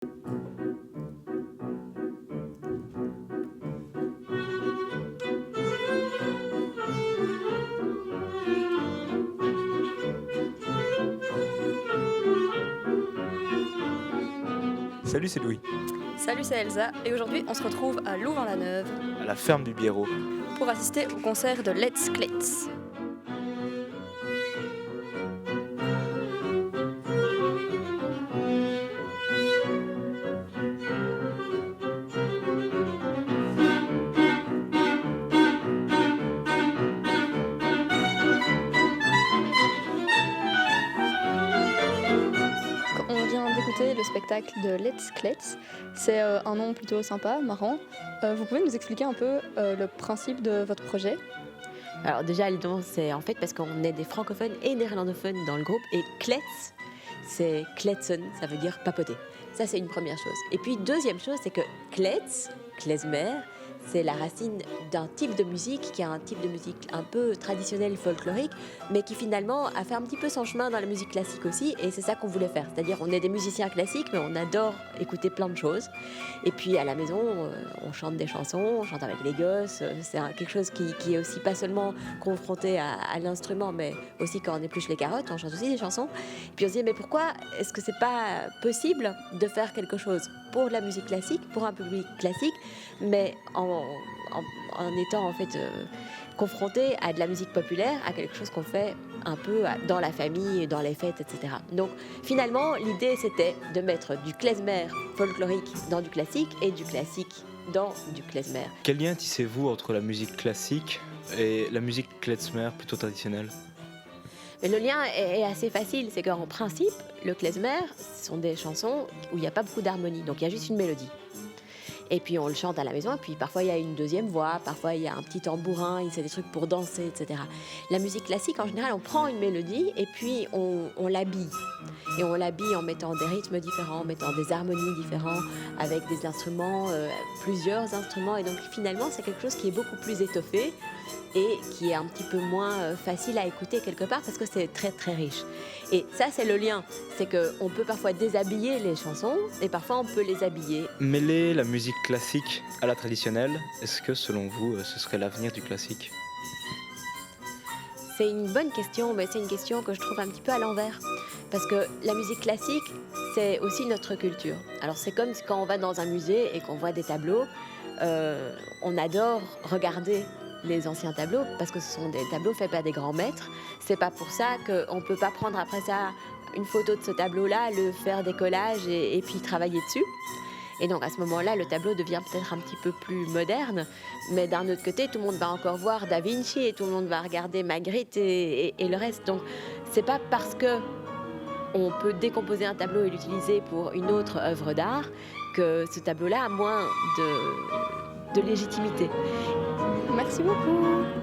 Salut, c'est Louis, Salut, c'est Elsa et aujourd'hui on se retrouve à Louvain-la-Neuve à la ferme du Biérot. pour assister au concert de Let's Klets. On vient d'écouter le spectacle de Let's Klets. C'est un nom plutôt sympa, marrant. Vous pouvez nous expliquer un peu le principe de votre projet? Alors déjà, le don, c'est en fait parce qu'on est des francophones et néerlandophones dans le groupe. Et klets, c'est kletsen, ça veut dire papoter. Ça, c'est une première chose. Et puis, deuxième chose, c'est que klets, klezmer, c'est la racine d'un type de musique qui est un type de musique un peu traditionnel, folklorique, mais qui finalement a fait un petit peu son chemin dans la musique classique aussi. Et c'est ça qu'on voulait faire. C'est-à-dire, on est des musiciens classiques, mais on adore écouter plein de choses. Et puis, à la maison, on chante des chansons, on chante avec les gosses. C'est quelque chose qui est aussi pas seulement confronté à l'instrument, mais aussi quand on épluche les carottes, on chante aussi des chansons. Et puis on se dit, mais pourquoi est-ce que c'est pas possible de faire quelque chose pour la musique classique, pour un public classique, mais en étant en fait confronté à de la musique populaire, à quelque chose qu'on fait un peu dans la famille, dans les fêtes, etc. Donc finalement, l'idée c'était de mettre du klezmer folklorique dans du classique et du classique dans du klezmer. Quel lien tissez-vous entre la musique classique et la musique klezmer plutôt traditionnelle? Mais le lien est assez facile, c'est qu'en principe, le klezmer, ce sont des chansons où il n'y a pas beaucoup d'harmonie, donc il y a juste une mélodie. Et puis on le chante à la maison, et puis parfois il y a une deuxième voix, parfois il y a un petit tambourin, c'est des trucs pour danser, etc. La musique classique, en général, on prend une mélodie et puis on l'habille. Et on l'habille en mettant des rythmes différents, en mettant des harmonies différentes, avec des instruments, plusieurs instruments. Et donc finalement, c'est quelque chose qui est beaucoup plus étoffé et qui est un petit peu moins facile à écouter quelque part parce que c'est très très riche. Et ça, c'est le lien. C'est qu'on peut parfois déshabiller les chansons et parfois on peut les habiller. Mêler la musique classique à la traditionnelle, est-ce que selon vous, ce serait l'avenir du classique? C'est une bonne question, mais c'est une question que je trouve un petit peu à l'envers. Parce que la musique classique, c'est aussi notre culture. Alors c'est comme quand on va dans un musée et qu'on voit des tableaux, on adore regarder les anciens tableaux parce que ce sont des tableaux faits par des grands maîtres. C'est pas pour ça qu'on ne peut pas prendre après ça une photo de ce tableau-là, le faire des collages et puis travailler dessus. Et donc à ce moment-là, le tableau devient peut-être un petit peu plus moderne, mais d'un autre côté, tout le monde va encore voir Da Vinci et tout le monde va regarder Magritte et le reste. Donc c'est pas parce que on peut décomposer un tableau et l'utiliser pour une autre œuvre d'art que ce tableau-là a moins de légitimité. Merci beaucoup!